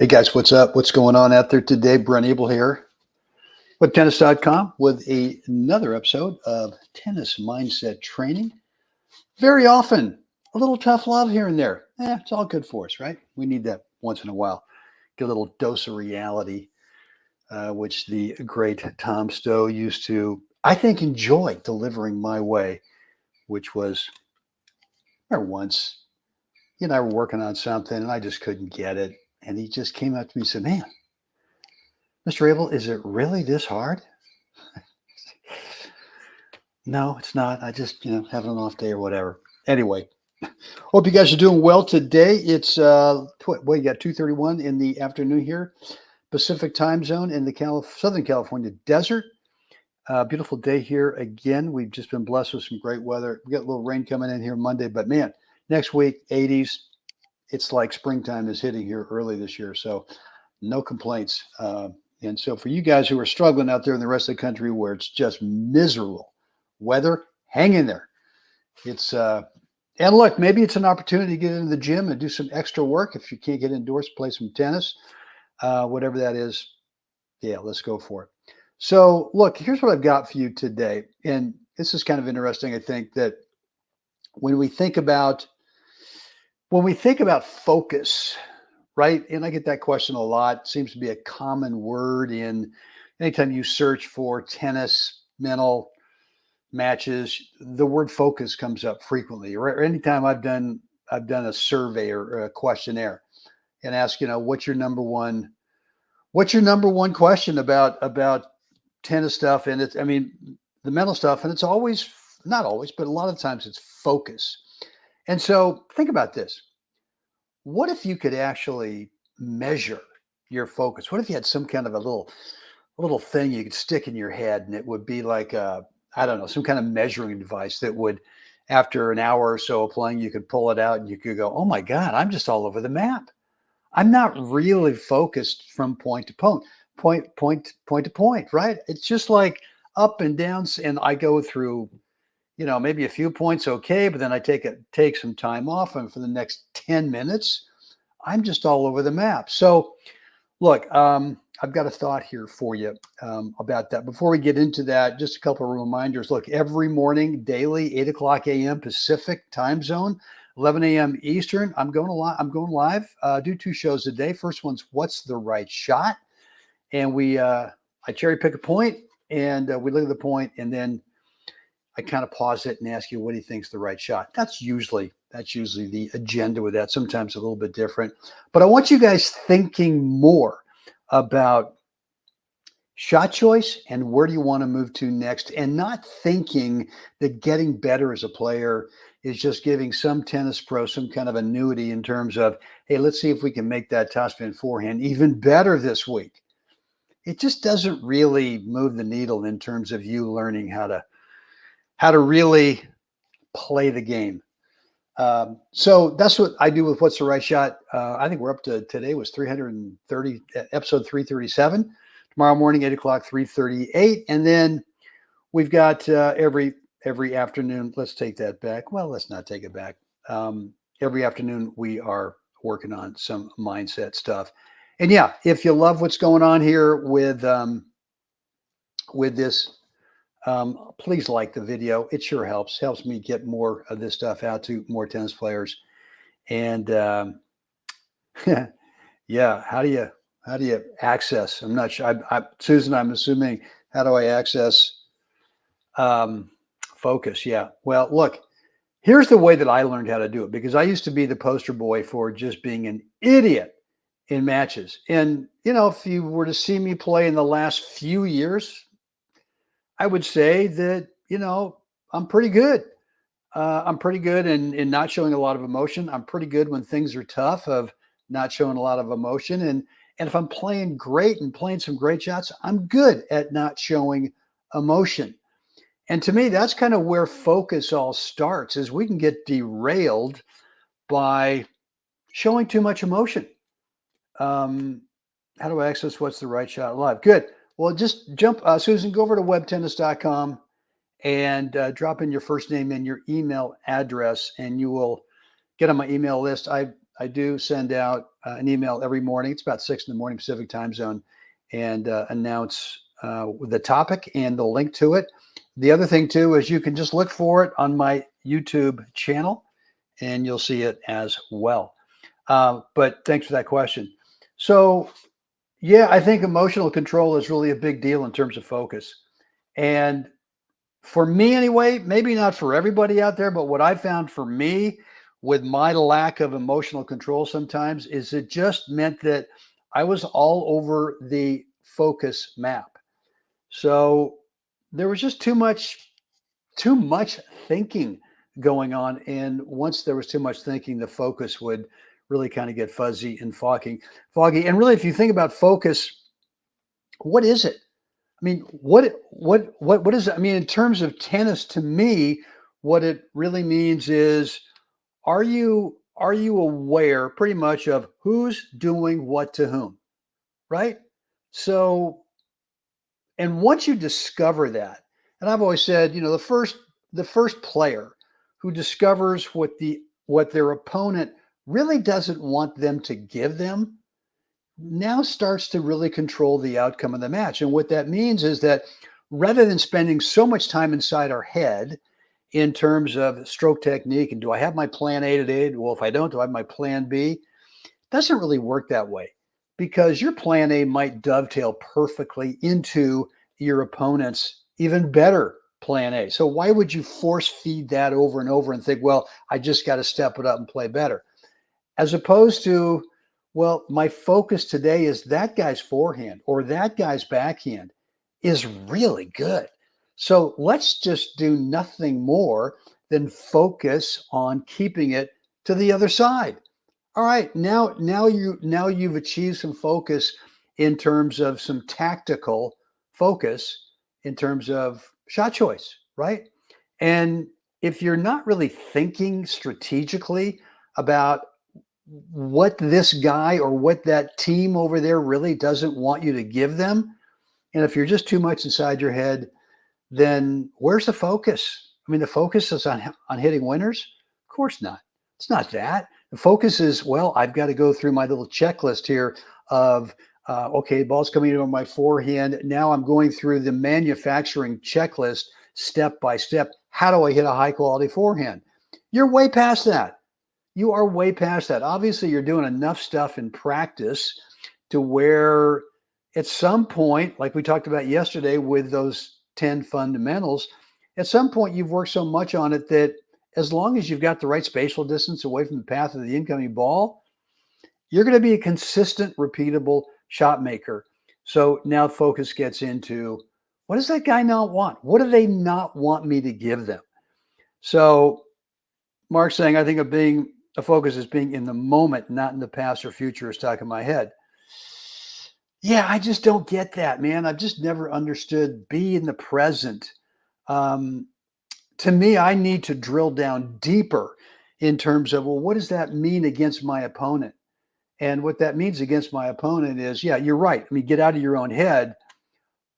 Hey guys, what's up? What's going on out there today? Brent Abel here with tennis.com with another episode of Tennis Mindset Training. Very often, a little tough love here and there. It's all good for us, right? We need that once in a while. Get a little dose of reality, which the great Tom Stowe used to, I think, enjoy delivering my way, which was once he and I were working on something and I just couldn't get it. And he just came up to me and said, "Man, Mr. Abel, is it really this hard?" No, it's not. I just, having an off day or whatever. Anyway, hope you guys are doing well today. It's, you got 2:31 in the afternoon here, Pacific time zone in the Southern California desert. Beautiful day here again. We've just been blessed with some great weather. We got a little rain coming in here Monday, but man, next week, 80s. It's like springtime is hitting here early this year. So no complaints. And so for you guys who are struggling out there in the rest of the country where it's just miserable weather, hang in there. It's and look, maybe it's an opportunity to get into the gym and do some extra work. If you can't get indoors, play some tennis, whatever that is. Yeah, let's go for it. So look, here's what I've got for you today. And this is kind of interesting. I think that when we think about focus, right? And I get that question a lot. It seems to be a common word in anytime you search for tennis mental matches, the word focus comes up frequently. Or anytime I've done a survey or a questionnaire and ask, what's your number one question about tennis stuff? And it's, the mental stuff, and it's always, not always, but a lot of times it's focus. And so think about this. What if you could actually measure your focus? What if you had some kind of a little thing you could stick in your head, and it would be like some kind of measuring device that would, after an hour or so of playing, you could pull it out and you could go, "Oh my God, I'm just all over the map. I'm not really focused from point to point, right? It's just like up and down, and I go through." Maybe a few points, okay, but then I take some time off, and for the next 10 minutes, I'm just all over the map. So, look, I've got a thought here for you about that. Before we get into that, just a couple of reminders. Look, every morning, daily, 8 o'clock a.m. Pacific time zone, 11 a.m. Eastern. I'm going live. Do 2 shows a day. First one's "What's the Right Shot?" And I cherry pick a point, and we look at the point, and then I kind of pause it and ask you, what do you think is the right shot? That's usually the agenda with that. Sometimes a little bit different, but I want you guys thinking more about shot choice and where do you want to move to next, and not thinking that getting better as a player is just giving some tennis pro some kind of annuity in terms of, hey, let's see if we can make that topspin forehand even better this week. It just doesn't really move the needle in terms of you learning how to really play the game. So that's what I do with What's the Right Shot. I think we're up to, today was 330, episode 337. Tomorrow morning, 8 o'clock, 338. And then we've got every afternoon. Let's take that back. Well, let's not take it back. Every afternoon, we are working on some mindset stuff. And yeah, if you love what's going on here with this, please like the video. It sure helps me get more of this stuff out to more tennis players. And yeah, how do you access? I'm not sure. Susan, I'm assuming, how do I access focus? Yeah. Well, look, here's the way that I learned how to do it, because I used to be the poster boy for just being an idiot in matches. And if you were to see me play in the last few years, I would say that, I'm pretty good. I'm pretty good in not showing a lot of emotion. I'm pretty good when things are tough of not showing a lot of emotion. And if I'm playing great and playing some great shots, I'm good at not showing emotion. And to me, that's kind of where focus all starts, is we can get derailed by showing too much emotion. How do I access What's the Right Shot live? Good. Well, just jump, Susan, go over to webtennis.com and drop in your first name and your email address, and you will get on my email list. I I do send out an email every morning. It's about 6 in the morning Pacific time zone, and announce the topic and the link to it. The other thing too is you can just look for it on my YouTube channel, and you'll see it as well. But thanks for that question. So yeah, I think emotional control is really a big deal in terms of focus. And for me anyway, maybe not for everybody out there, but what I found for me with my lack of emotional control sometimes is it just meant that I was all over the focus map. So there was just too much thinking going on. And once there was too much thinking, the focus would really kind of get fuzzy and foggy. And really, if you think about focus, what is it? I mean, what is it? I mean, in terms of tennis, to me, what it really means is, are you aware pretty much of who's doing what to whom, right? So, and once you discover that, and I've always said, the first player who discovers what their opponent really doesn't want them to give them now starts to really control the outcome of the match. And what that means is that rather than spending so much time inside our head in terms of stroke technique and do I have my plan A today? Well, if I don't, do I have my plan B? It doesn't really work that way, because your plan A might dovetail perfectly into your opponent's even better plan A. So why would you force feed that over and over and think, well, I just got to step it up and play better? As opposed to, well, my focus today is that guy's forehand or that guy's backhand is really good. So let's just do nothing more than focus on keeping it to the other side. All right, now you've achieved some focus in terms of some tactical focus in terms of shot choice, right? And if you're not really thinking strategically about what this guy or what that team over there really doesn't want you to give them, and if you're just too much inside your head, then where's the focus? I mean, the focus is on hitting winners? Of course not. It's not that. The focus is, well, I've got to go through my little checklist here of, okay, ball's coming in on my forehand. Now I'm going through the manufacturing checklist step by step. How do I hit a high quality forehand? You're way past that. You are way past that. Obviously, you're doing enough stuff in practice to where at some point, like we talked about yesterday with those 10 fundamentals, at some point you've worked so much on it that as long as you've got the right spatial distance away from the path of the incoming ball, you're going to be a consistent, repeatable shot maker. So now focus gets into, what does that guy not want? What do they not want me to give them? So Mark's saying, I think of being a focus is being in the moment, not in the past or future, is stuck in my head. Yeah, I just don't get that, man. I've just never understood be in the present. To me, I need to drill down deeper in terms of, well, what does that mean against my opponent? And what that means against my opponent is, yeah, you're right. I mean, get out of your own head.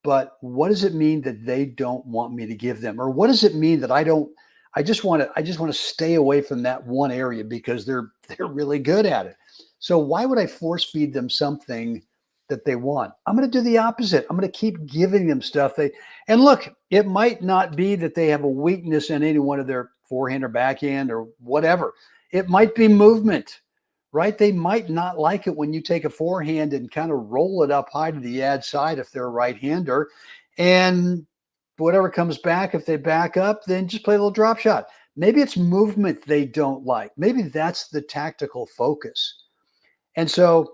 But what does it mean that they don't want me to give them? Or what does it mean that I just want to stay away from that one area because they're really good at it. So why would I force feed them something that they want? I'm going to do the opposite. I'm going to keep giving them stuff. And look, it might not be that they have a weakness in any one of their forehand or backhand or whatever. It might be movement, right? They might not like it when you take a forehand and kind of roll it up high to the ad side if they're a right-hander. And whatever comes back, if they back up, then just play a little drop shot. Maybe it's movement they don't like. Maybe that's the tactical focus. And so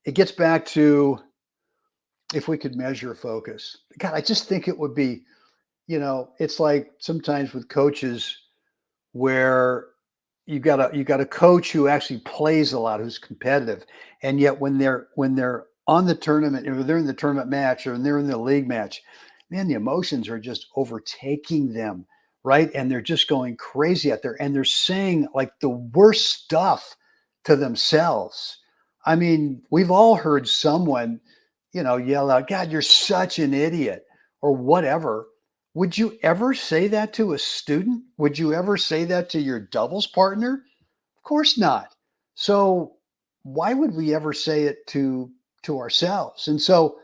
it gets back to, if we could measure focus. God, I just think it would be, it's like sometimes with coaches where you got a coach who actually plays a lot, who's competitive, and yet when they're on the tournament, or they're in the tournament match, or they're in the league match, man, the emotions are just overtaking them, right? And they're just going crazy out there, and they're saying like the worst stuff to themselves. I mean, we've all heard someone, yell out, "God, you're such an idiot," or whatever. Would you ever say that to a student? Would you ever say that to your doubles partner? Of course not. So why would we ever say it to ourselves? And so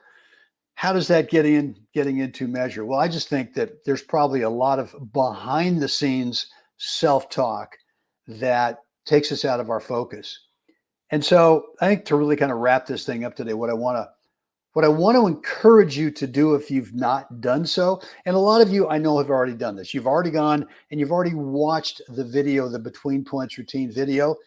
how does that getting into measure? Well, I just think that there's probably a lot of behind the scenes self-talk that takes us out of our focus. And so I think to really kind of wrap this thing up today, what I want to encourage you to do if you've not done so, and a lot of you I know have already done this. You've already gone and you've already watched the video, the between points routine video.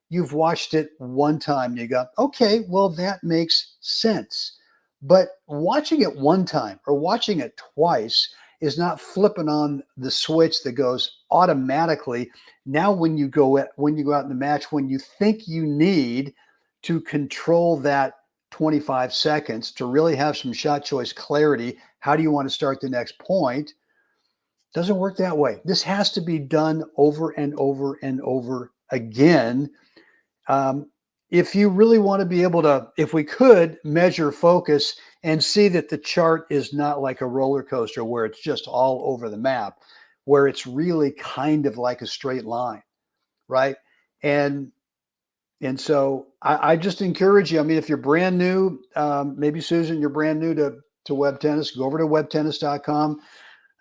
You've watched it one time. You go, okay, well, that makes sense. But watching it one time or watching it twice is not flipping on the switch that goes automatically. Now, when you go out in the match, when you think you need to control that 25 seconds to really have some shot choice clarity, how do you want to start the next point? Doesn't work that way. This has to be done over and over and over again. If you really want to be able to, if we could measure focus and see that the chart is not like a roller coaster where it's just all over the map, where it's really kind of like a straight line, right? And so I just encourage you. I mean, if you're brand new, maybe Susan, you're brand new to web tennis, go over to webtennis.com.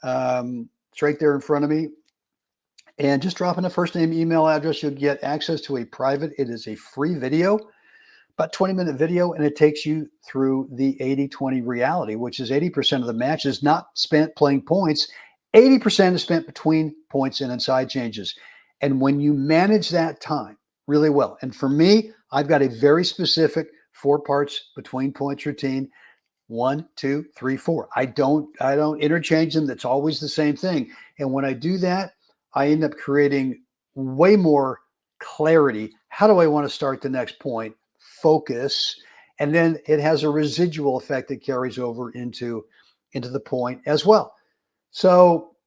It's right there in front of me. And just drop in a first name, email address. You'll get access to a private, it is a free video, about 20-minute video, and it takes you through the 80-20 reality, which is 80% of the match is not spent playing points. 80% is spent between points and inside changes. And when you manage that time really well, and for me, I've got a very specific 4 parts between points routine. 1, 2, 3, 4. I don't interchange them. That's always the same thing. And when I do that, I end up creating way more clarity. How do I want to start the next point? Focus. And then it has a residual effect that carries over into the point as well. So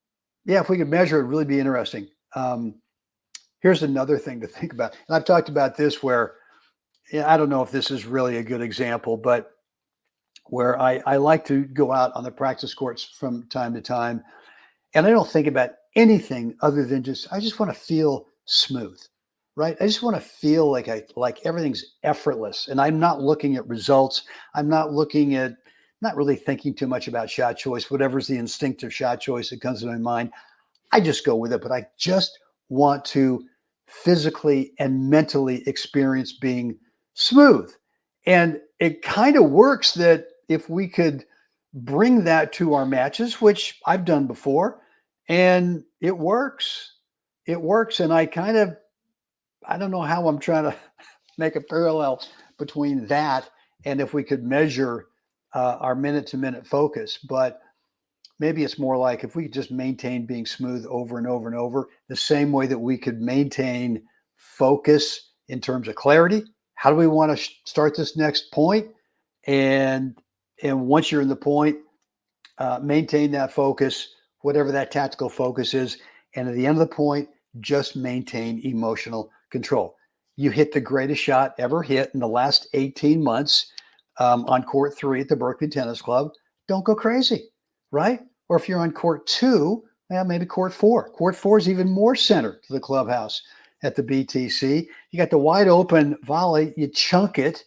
yeah, if we could measure it, it'd really be interesting. Here's another thing to think about. And I've talked about this where, I don't know if this is really a good example, but where I like to go out on the practice courts from time to time, and I don't think about anything other than I just want to feel smooth, right? I just want to feel like everything's effortless, and I'm not looking at results. I'm not really thinking too much about shot choice, whatever's the instinctive shot choice that comes to my mind. I just go with it, but I just want to physically and mentally experience being smooth. And it kind of works that if we could bring that to our matches, which I've done before, and it works. It works. And I don't know how I'm trying to make a parallel between that and if we could measure our minute-to-minute focus. But maybe it's more like if we could just maintain being smooth over and over and over, the same way that we could maintain focus in terms of clarity. How do we want to start this next point? And once you're in the point, maintain that focus, whatever that tactical focus is. And at the end of the point, just maintain emotional control. You hit the greatest shot ever hit in the last 18 months on court 3 at the Berkeley Tennis Club. Don't go crazy, right? Or if you're on court 2, well, maybe court 4. Court 4 is even more centered to the clubhouse at the BTC. You got the wide open volley, you chunk it,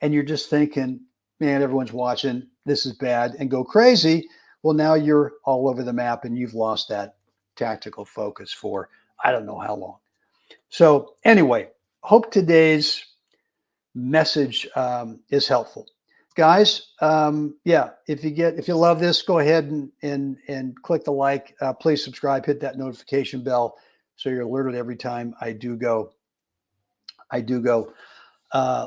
and you're just thinking, man, everyone's watching, this is bad, and go crazy. Well, now you're all over the map and you've lost that tactical focus for I don't know how long. So anyway, hope today's message is helpful. Guys, if you love this, go ahead and click the like. Please subscribe, hit that notification bell so you're alerted every time I do go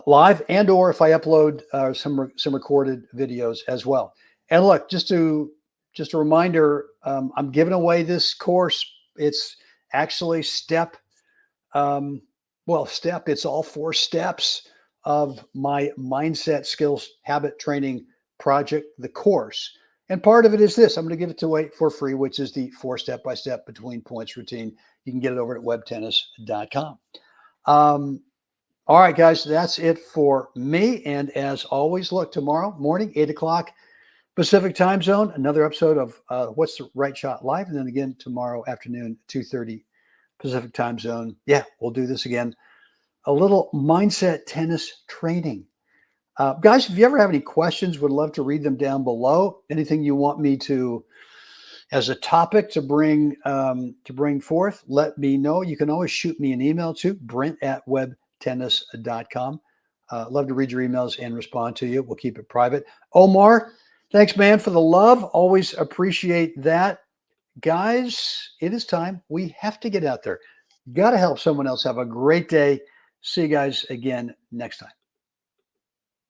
live, and or if I upload some recorded videos as well. And look, just a reminder, I'm giving away this course. It's actually it's all 4 steps of my mindset skills habit training project, the course. And part of it is this. I'm going to give it away for free, which is the 4 step-by-step between points routine. You can get it over at webtennis.com. All right, guys, that's it for me. And as always, look, tomorrow morning, 8 o'clock Pacific time zone, another episode of What's the Right Shot Live. And then again tomorrow afternoon, 2:30 Pacific time zone. Yeah, we'll do this again a little mindset tennis training. Guys, if you ever have any questions, would love to read them down below. Anything you want me to, as a topic to bring forth, let me know. You can always shoot me an email to brent@webtennis.com. Love to read your emails and respond to you. We'll keep it private. Omar, thanks, man, for the love. Always appreciate that. Guys, it is time. We have to get out there. Got to help someone else have a great day. See you guys again next time.